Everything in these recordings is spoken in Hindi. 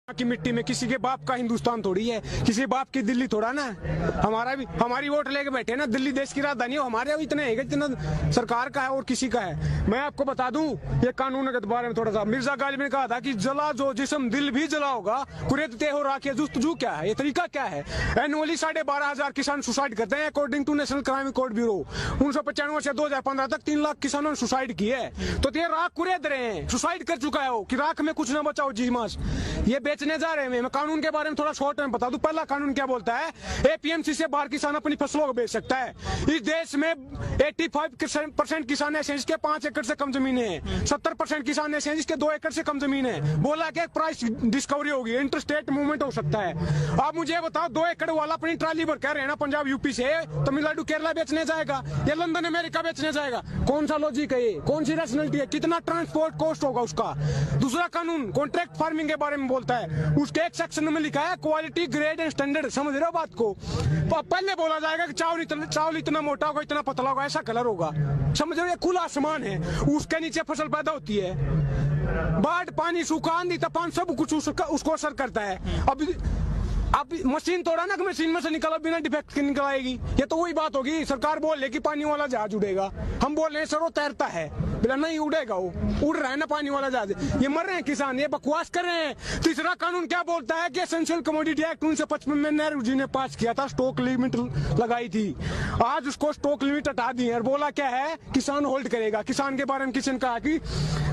की मिट्टी में किसी के बाप का हिंदुस्तान थोड़ी है, किसी बाप की दिल्ली थोड़ा ना। हमारा भी हमारी वोट लेके बैठे ना, दिल्ली देश की राजधानी है, हमारे इतने है जितना सरकार का है और किसी का है। मैं आपको बता दूं ये कानून के बारे में थोड़ा सा, मिर्जा गालिब ने कहा था कि जला जो जिस्म दिल भी जला होगा, कुरेदते हो राखे जुस्तजू क्या है, ये तरीका क्या है। एनुअली 12,500 किसान सुसाइड करते हैं according to National Crime Record Bureau. 1995 से 2015 तक 3 लाख किसानों ने सुसाइड की है। तो ये राख कुरेद रहे हैं, सुसाइड कर चुका है वो कि राख में कुछ ना बचाओ जी मास, ये बेचने जा रहे हैं। मैं कानून के बारे में थोड़ा शॉर्ट में बता दूं। पहला कानून क्या बोलता है, एपीएमसी से बाहर किसान अपनी फसलों को बेच सकता है। इस देश में 85% किसान ऐसे हैं जिसके 5 एकड़ से कम जमीन है, 70% किसान ऐसे हैं जिसके 2 एकड़ से कम जमीन है। बोला कि प्राइस डिस्कवरी होगी, इंटरस्टेट मूवमेंट हो सकता है। आप मुझे बताओ 2 एकड़ वाला अपनी ट्राली भर कर रहना पंजाब यूपी से तमिलनाडु केरला बेचने जाएगा या लंदन अमेरिका बेचने जाएगा? कौन सा लॉजिक है ये, कौन सी रैशनैलिटी है, कितना ट्रांसपोर्ट कॉस्ट होगा उसका? दूसरा कानून कॉन्ट्रैक्ट फार्मिंग के बारे में बोलता है, उसके एक सेक्शन में लिखा है क्वालिटी ग्रेड एंड स्टैंडर्ड। समझ रहे हो बात को? पहले बोला जाएगा कि चावल इतना मोटा होगा, इतना पतला होगा, ऐसा कलर होगा। समझ रहे हो? खुला आसमान है, उसके नीचे फसल पैदा होती है। बाढ़, पानी, सूखा, आंधी, तूफान सब कुछ उसको असर करता है। अब मशीन तोड़ा ना कि मशीन में से निकला बिना डिफेक्ट के निकल आएगी, ये तो वही बात होगी। सरकार बोल रही कि पानी वाला जहाज उड़ेगा, हम बोल रहे हैं सर वो तैरता है, बोला नहीं उड़ेगा, वो उड़ रहा है ना पानी वाला जहाज। ये मर रहे हैं किसान, ये बकवास कर रहे हैं। तीसरा कानून क्या बोलता है कि एसेंशियल कमोडिटी एक्ट 1955 में नेहरू जी ने पास किया था, स्टॉक लिमिट लगाई थी। आज उसको स्टॉक लिमिट हटा दी है और बोला क्या है, किसान होल्ड करेगा। किसान के बारे में किसी ने कहा कि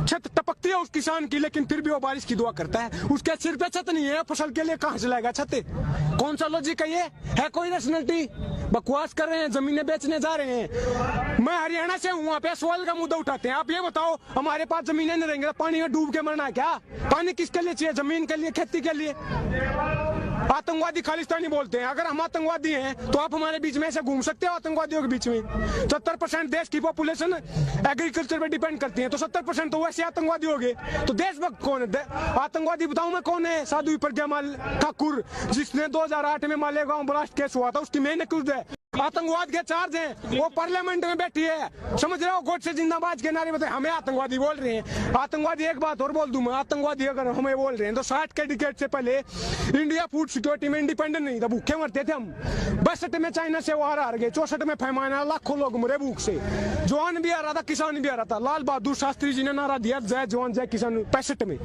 छत टपकती है उस किसान की, लेकिन फिर भी वो बारिश की दुआ करता है। उसके सिर पे छत नहीं है, फसल के लिए कहां से लाएगा छत? कौन सा लॉजिक है ये? है कोई रैशनैलिटी? बकवास कर रहे हैं, जमीनें बेचने जा रहे हैं। मैं हरियाणा से हूँ, वहाँ पे सवाल का मुद्दा उठाते हैं। आप ये बताओ, हमारे पास जमीनें नहीं रहेंगे तो पानी में डूब के मरना है क्या? पानी किसके लिए चाहिए? जमीन के लिए, खेती के लिए। आतंकवादी खालिस्तानी बोलते हैं। अगर हम आतंकवादी हैं तो आप हमारे बीच में ऐसे घूम सकते हो आतंकवादियों के बीच में? 70% देश की पॉपुलेशन एग्रीकल्चर पे डिपेंड करती है, तो 70% तो वैसे आतंकवादी हो गए। तो देशभक्त कौन है? आतंकवादी बताऊं मैं कौन है? साधु प्रज्ञा ठाकुर, जिसने 2008 में मालेगांव ब्लास्ट केस हुआ था, उसकी मेन एक्यूज्ड है। आतंकवाद के चार्ज हैं, वो पार्लियामेंट में बैठी है। समझ रहे हो? गोडसे जिंदाबाद के नारे बताए, हमें आतंकवादी बोल रहे हैं। आतंकवादी, एक बात और बोल दूं मैं, आतंकवादी अगर हमें बोल रहे हैं तो 60 के डिकेड से पहले इंडिया फूड सिक्योरिटी में इंडिपेंडेंट नहीं था, भूखे मरते थे हम। 62 में चाइना से वार हार गए, 64 में फैमान आया, लाखों लोग मरे भूख से। जवान भी आ रहा था, किसान भी आ रहा था। लाल बहादुर शास्त्री जी ने नारा दिया, जय जवान जय किसान। 65 में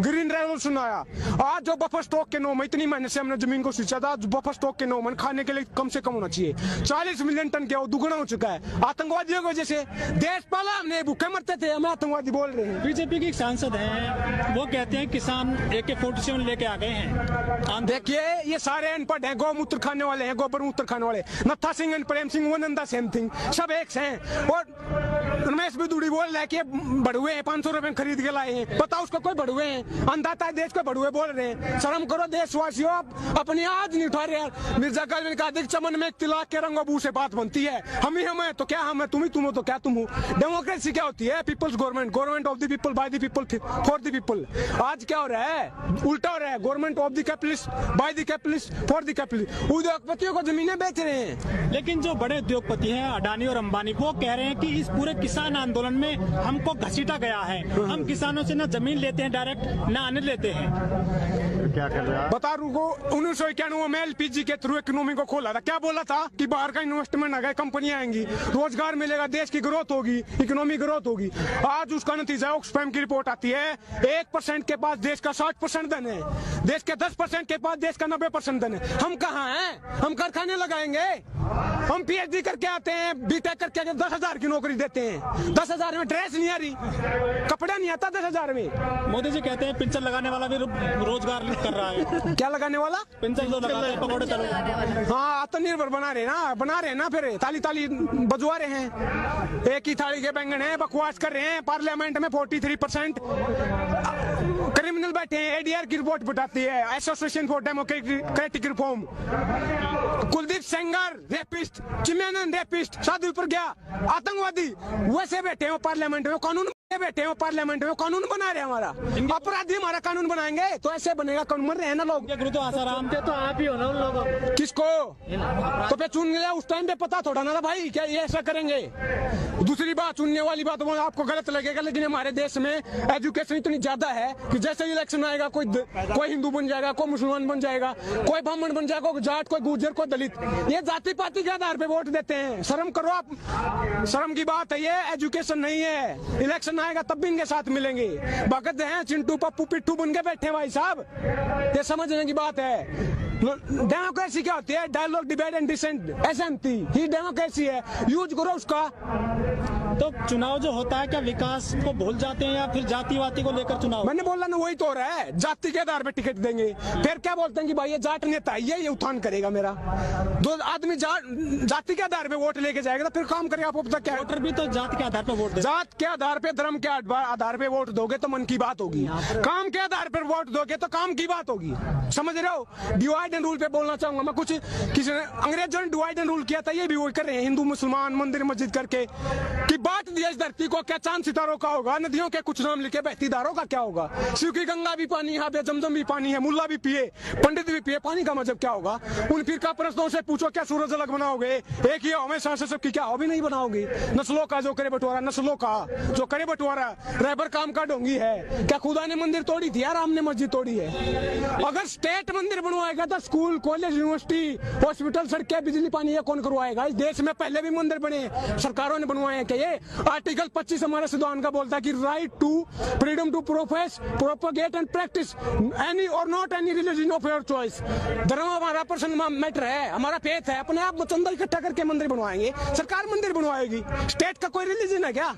ग्रीन रेवोल्यूशन आया। आज जो बफर स्टॉक के 9 में, इतनी मेहनत से हमने जमीन को सींचा था, बफर स्टॉक के 9 में खाने के लिए कम से कम होना चाहिए। 40 मिलियन टन क्या, वो दुगना हो चुका है आतंकवादियों की वजह से। देश पाला हमने, भूखे मरते थे, हमें आतंकवादी बोल रहे हैं। बीजेपी के एक सांसद हैं, वो कहते हैं किसान AK-47 लेके आ गए हैं। देखिए ये सारे अनपढ़ हैं, गौमूत्र खाने वाले हैं, गोबर मूत्र खाने वाले। नत्था Singh and Prem Singh one and the same thing, सब एक से हैं। और रमेश बिदुड़ी बोल रहा है कि बड़ुए हैं, 500 रुपए खरीद के लाए हैं। पता उसको कोई बड़ुए हैं? अंधाता है देश को बड़ुए बोल रहे हैं। शर्म करो देशवासियों, अपनी आज नहीं उठा रहे यार। मिर्जा गालिब ने कहा, चमन में तिलक के रंगों से बात बनती है। हम ही हम है तो क्या हम है, तुम ही तुम हो तो क्या तुम हो। डेमोक्रेसी क्या होती है? People's government, government of the people, by the people, for the people. आज क्या हो रहा है? उल्टा हो रहा है, government of the capitalist, by the capitalist, for the capitalist. उद्योगपतियों को जमीनें बेच रहे हैं। लेकिन जो बड़े उद्योगपति हैं, अडानी और अंबानी, वो कह रहे हैं कि इस पूरे किसान आंदोलन में हमको घसीटा गया है। हम किसानों से ना जमीन लेते हैं डायरेक्ट, ना अन्न लेते हैं। क्या कर रहा है? बता रुको, 1991 में LPG के थ्रू इकोनॉमी को खोला था। क्या बोला था कि बाहर का इन्वेस्टमेंट आ गया, कंपनियां आएंगी, रोजगार मिलेगा, देश की ग्रोथ होगी, इकोनॉमी ग्रोथ होगी। आज उसका नतीजा ऑक्सफैम की रिपोर्ट आती है, 1% के पास देश का 60% धन है, देश के 10% के पास देश का 90% धन है। हम कहाँ हैं? हम कारखाने लगाएंगे? हम PhD करके आते हैं, BTech करके 10,000 की नौकरी देते हैं। 10,000 में ड्रेस नहीं आ रही, कपड़ा नहीं आता 10,000 में। मोदी जी कहते हैं पिंचर लगाने वाला भी रोजगार कर रहा है। क्या लगाने वाला? पिंचर जो लगाते हैं, पकौड़े तलो। हाँ, आत्मनिर्भर बना रहे ना, फिर ताली ताली बजवा रहे हैं। एक ही थाली के बैंगन है, बकवास कर रहे हैं। पार्लियामेंट में 43% क्रिमिनल बैठे हैं। ADR की रिपोर्ट बताती है, Association for Democratic Reform. Kuldeep Sengar rapist, Chinmayanand rapist, Sadhu Pragya आतंकवादी, वैसे बैठे हैं पार्लियामेंट में। कानून बैठे हो पार्लियामेंट में, कानून बना रहे हैं हमारा, अपराधी हमारा कानून बनाएंगे तो ऐसे बनेगा। कानून मर रहे हैं ना लोग। गुरु तो आसाराम थे तो आप ही हो ना उन लोगों को। किसको तो पे चुन लिया उस टाइम पे पता थोड़ा ना था भाई क्या ये ऐसा करेंगे। दूसरी बात, चुनने वाली बात वो आपको गलत लगेगा, लेकिन हमारे देश में एजुकेशन इतनी ज्यादा है कि जैसे इलेक्शन आएगा कोई हिंदू बन जाएगा, कोई मुसलमान बन जाएगा, कोई ब्राह्मण बन जाएगा, कोई जाट, कोई गुर्जर, कोई दलित। ये जाति पाति के आधार पे वोट देते हैं। शर्म करो आप, शर्म की बात है ये। एजुकेशन नहीं है। इलेक्शन आएगा तब भी इनके साथ मिलेंगे। भगत हैं चिंटू पप्पू पिट्ठू बन के बैठे भाई साहब, ये समझने की बात है। डेमोक्रेसी क्या होती है? डायलॉग, डिबेट एंड डिसेंट, एसएमटी ही डेमोक्रेसी है। यूज करो उसका। तो चुनाव जो होता है क्या विकास को भूल जाते हैं या फिर जातिवादी को लेकर चुनाव? मैंने बोला ना, वही तो हो रहा है। जाति के आधार पे टिकट देंगे, फिर क्या बोलते हैं कि भाई ये जाट नेता है, ये उत्थान करेगा मेरा। दो आदमी जाति के आधार पे वोट लेके जाएगा तो फिर काम करेगा। आपको पता क्या है? वोटर भी तो जात के आधार पर वोट दे। जात के आधार पे, धर्म के आधार पे वोट दोगे तो मन की बात होगी। काम के आधार पर वोट दोगे तो काम की बात होगी। समझ रहे हो? डिवाइड एंड रूल पे बोलना चाहूंगा मैं। कुछ किसी ने, अंग्रेजों ने डिवाइड एंड रूल किया था, ये भी वही कर रहे हैं हिंदू मुसलमान, मंदिर मस्जिद करके कि बांट दिया इस धरती को। क्या चांद सितारों का होगा? नदियों के कुछ नाम लिखे, बहती धारों का क्या होगा? शिव की गंगा भी पानी, यहाँ पे जमजम भी पानी है, मुल्ला भी पिए, पंडित भी पिए, पानी का मतलब क्या होगा? उन फिरका परस्तों से पूछो क्या सूरज अलग बनाओगे? एक ही हमेशा से सबकी क्या हो भी नहीं बनाओगे? नस्लों का जो करे बंटवारा, नस्लों का जो करे बंटवारा, रहबर काम का ढोंगी है। क्या खुदा ने मंदिर तोड़ी थी या राम ने मस्जिद तोड़ी है? अगर स्टेट मंदिर बनवाएगा तो स्कूल, कॉलेज, यूनिवर्सिटी, हॉस्पिटल, सड़कें, बिजली, पानी ये कौन करवाएगा? इस देश में पहले भी मंदिर बने, सरकारों ने बनवाए हैं। क्या ये आर्टिकल 25 हमारे संविधान का बोलता है कि right to freedom to profess, propagate and practice any और not any religion of your choice. धर्म हमारा पर्सनल मैटर है, हमारा फेथ है। अपने आप चंदा इकट्ठा करके मंदिर बनवाएंगे, सरकार मंदिर बनवाएगी। स्टेट का कोई रिलीजन है क्या?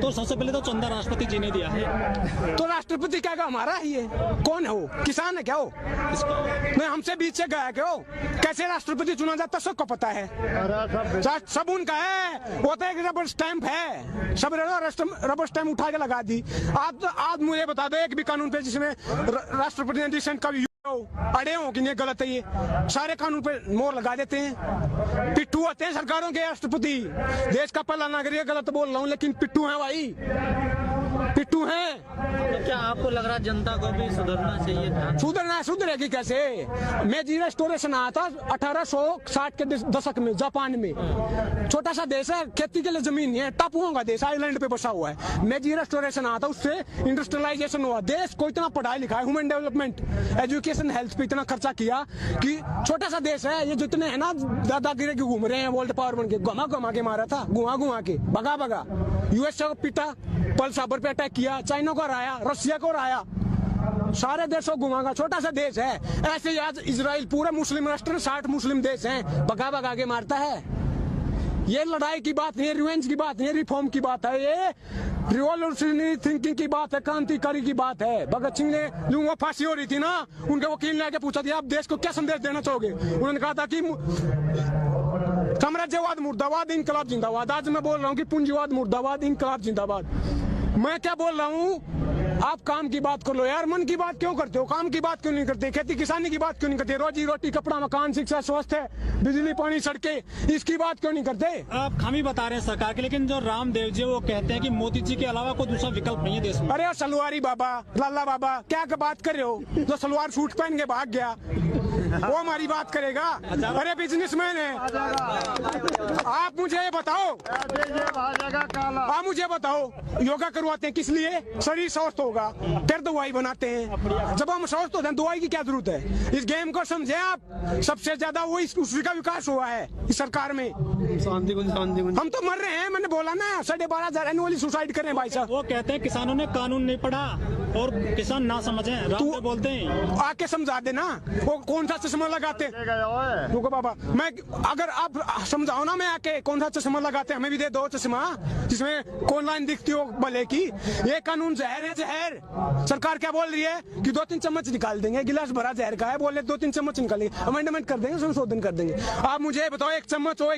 तो सबसे पहले तो चंदा राष्ट्रपति जी ने दिया है। तो राष्ट्रपति क्या हमारा ही है? कौन है वो? किसान है क्या वो? नहीं, हमसे बीच से गया क्या वो? कैसे राष्ट्रपति चुना जाता सबको पता है। सब उनका है, वो तो एक रबर स्टैंप है। सब रबर स्टैंप उठा के लगा दी। आज मुझे बता दो एक भी कानून पे जिसमें राष्ट्रपति ने डिसेंट का भी अड़े हो कि ये गलत है, ये सारे कानून पे मोहर लगा देते हैं। पिट्ठू होते हैं सरकारों के राष्ट्रपति। देश का पहला नागरिक, गलत बोल रहा हूँ लेकिन पिट्ठू है भाई, पिट्ठू है। तो क्या आपको लग रहा है जनता को भी सुधरना चाहिए था? सुधरेगी कैसे? मेजी रेस्टोरेशन आया था 1860 के दशक में जापान में। छोटा सा देश है, खेती के लिए जमीन नहीं है, टापुओं का देश, आइलैंड पे बसा हुआ है। मेजी रेस्टोरेशन आया था, उससे इंडस्ट्रियलाइजेशन हुआ। देश को इतना पढ़ाई लिखाई, ह्यूमन डेवलपमेंट, एजुकेशन, हेल्थ पे इतना खर्चा किया कि छोटा सा देश है। ये जितने है ना दादागिरी के घूम रहे हैं, वर्ल्ड पावर बन के, घुमा के मारा था, घुमा के भगा। यूएस को पीटा, पर्ल हार्बर पे अटैक किया, चाइना को हराया, रशिया को हराया, सारे देशों को घुमागा। छोटा सा देश है। ऐसे ही आज इजराइल पूरे मुस्लिम राष्ट्र, 60 मुस्लिम देश हैं, भगा के मारता है। ये लड़ाई की बात नहीं है, रिवेंज की बात नहीं है, रिफॉर्म की बात है, ये रिवॉल्यूशनरी थिंकिंग की बात है, क्रांतिकारी की बात है। भगत सिंह ने जो वो फांसी हो रही थी ना, उनके वकील ने आके पूछा था आप देश को क्या संदेश देना चाहोगे? उन्होंने कहा था कि साम्राज्यवाद मुर्दाबाद, इनकलाब जिंदाबाद। आज मैं बोल रहा हूँ कि पूंजीवाद मुर्दाबाद, इनकलाब जिंदाबाद। मैं क्या बोल रहा हूँ? आप काम की बात कर लो यार, मन की बात क्यों करते हो? काम की बात क्यों नहीं करते? खेती किसानी की बात क्यों नहीं करते? रोजी रोटी, कपड़ा, मकान, शिक्षा, स्वास्थ्य, बिजली, पानी, सड़कें, इसकी बात क्यों नहीं करते? आप खामी बता रहे हैं सरकार के, लेकिन जो रामदेव जी वो कहते हैं कि मोदी जी के अलावा कोई दूसरा विकल्प नहीं है देश में। अरे सलवारी बाबा, लाला बाबा, क्या बात कर रहे हो? जो सलवार सूट पहन के भाग गया वो हमारी बात करेगा? अरे बिजनेसमैन है। आप मुझे बताओ, आप मुझे बताओ, योगा करवाते हैं किस लिए? शरीर स्वस्थ होगा, फिर दवाई बनाते हैं। जब हम स्वस्थ होते हैं दवाई की क्या जरूरत है? इस गेम को समझे आप। सबसे ज्यादा वो उसी का विकास हुआ है इस सरकार में। हम तो मर रहे हैं, मैंने बोला ना, 12,500 एनुअली सुसाइड कर रहे हैं भाई साहब। वो कहते हैं किसानों ने कानून नहीं पढ़ा और किसान ना समझे, रामदेव बोलते हैं। आके समझा देना, वो कौन सा चश्मा लगाते? रुको बाबा, मैं अगर आप समझाओ ना, मैं आके कौन सा चश्मा लगाते? हमें भी दे दो चश्मा जिसमें कौन लाइन दिखती हो भले की। ये कानून जहर है, जहर। सरकार क्या बोल रही है कि 2-3 चम्मच निकाल देंगे, गिलास भरा जहर का है, बोले 2-3 चम्मच निकालेंगे, अमेंडमेंट कर देंगे, संशोधन कर देंगे। आप मुझे बताओ, 1 चम्मच हो,